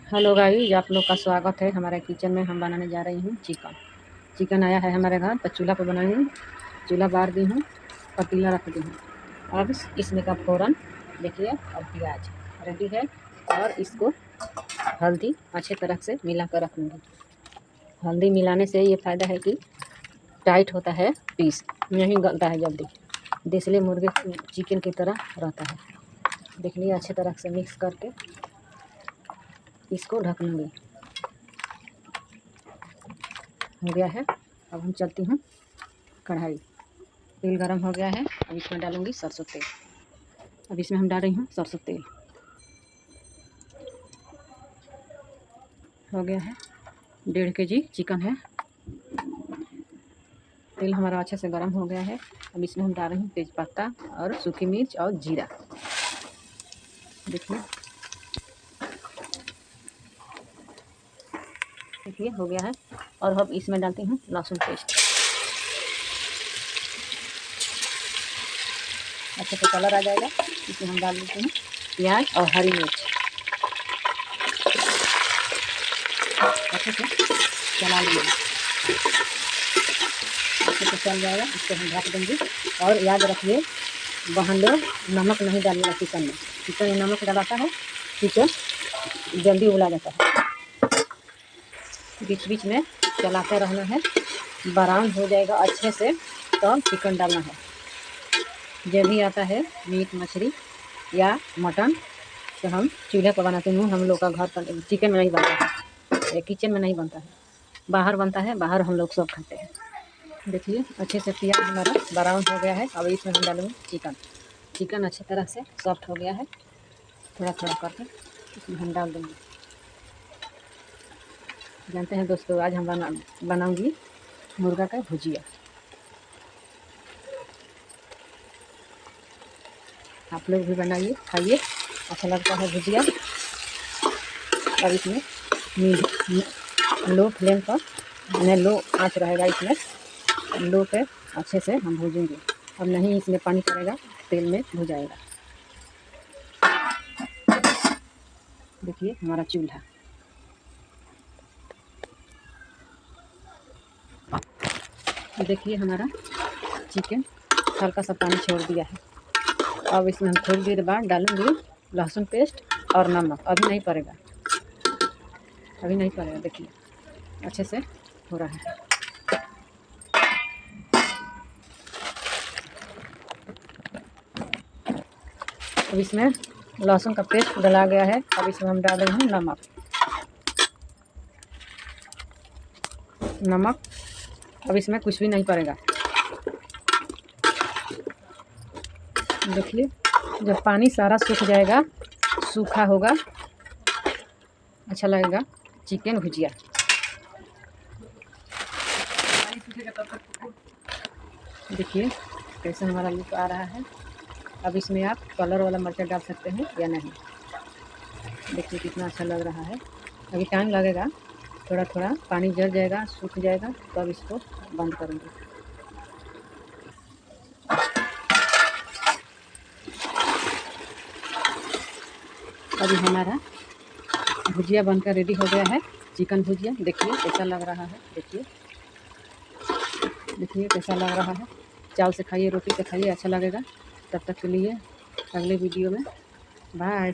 Hello guys, आप लोग का स्वागत है हमारे किचन में। हम बनाने जा रही हूँ चिकन। चिकन आया है हमारे घर, तो चूल्हा पर बनाई हूँ। चूल्हा बार दी हूँ, पतीला रख दी हूँ। अब इसमें का फ़ौरन देखिए, और प्याज रेडी है। और इसको हल्दी अच्छे तरह से मिला कर रखूँगी। हल्दी मिलाने से ये फ़ायदा है कि टाइट होता है, पीस नहीं गलता है जल्दी, इसलिए मुर्गे चिकन की तरह रहता है। देख लीजिए, अच्छे तरह से मिक्स करके इसको ढक लूँगी। हो गया है। अब हम चलती हूँ कढ़ाई। तेल गरम हो गया है, अब इसमें डालूंगी सरसों तेल। अब इसमें हम डाल रही हूँ सरसों तेल। हो गया है, 1.5 kg चिकन है। तेल हमारा अच्छे से गरम हो गया है। अब इसमें हम डाल रही हूँ तेज़पत्ता और सूखी मिर्च और जीरा। देखिए देखिए हो गया है। और अब इसमें डालती हूँ लहसुन पेस्ट। अच्छे से कलर आ जाएगा, इसमें हम डाल देते हैं प्याज और हरी मिर्च। अच्छे से चला लेंगे, अच्छे से चल जाएगा। इसको हम ढक देंगे। और याद रखिए, बहन लोग नमक नहीं डालिएगा चिकन में। चिकन में नमक डलाता है, चिकन जल्दी उबला जाता है। बीच बीच में चलाते रहना है, ब्राउन हो जाएगा अच्छे से, तो चिकन डालना है। जब भी आता है मीट मछली या मटन, तो हम चूल्हे पर बनाते हैं। हम लोग का घर पर चिकन में नहीं बनता है, किचन में नहीं बनता है, बाहर बनता है। बाहर हम लोग सब खाते हैं। देखिए अच्छे से प्याज हमारा ब्राउन हो गया है। अब इसमें हम डालूंगे चिकन। चिकन अच्छी तरह से सॉफ्ट हो गया है। थोड़ा थोड़ा करके इसमें हम डाल देंगे। जानते हैं दोस्तों, आज हम बनाऊंगी मुर्गा का भुजिया। आप लोग भी बनाइए, खाइए, अच्छा लगता है भुजिया। और इसमें लो फ्लेम पर, यानी लो आँच रहेगा इसमें। लो पे अच्छे से हम भूजेंगे। अब नहीं इसमें पानी पड़ेगा, तेल में भुजाएगा। देखिए हमारा चूल्हा, देखिए हमारा चिकन हल्का सा पानी छोड़ दिया है। अब इसमें हम थोड़ी देर बाद डालूंगी लहसुन पेस्ट और नमक। अभी नहीं पड़ेगा, अभी नहीं पड़ेगा। देखिए अच्छे से हो रहा है। अब इसमें लहसुन का पेस्ट डला गया है। अब इसमें हम डाल रहे हैं नमक। अब इसमें कुछ भी नहीं पड़ेगा। देखिए जब पानी सारा सूख जाएगा, सूखा होगा, अच्छा लगेगा चिकन भुजिया। देखिए कैसे हमारा लुक आ रहा है। अब इसमें आप कलर वाला मिर्चा डाल सकते हैं या नहीं। देखिए कितना अच्छा लग रहा है। अभी टाइम लगेगा, थोड़ा थोड़ा पानी जल जाएगा, सूख जाएगा, तो अब इसको बंद करूँगी। अभी हमारा भुजिया बनकर रेडी हो गया है, चिकन भुजिया। देखिए कैसा लग रहा है। देखिए देखिए कैसा लग रहा है। चावल से खाइए, रोटी से खाइए, अच्छा लगेगा। तब तक के लिए अगले वीडियो में बाय।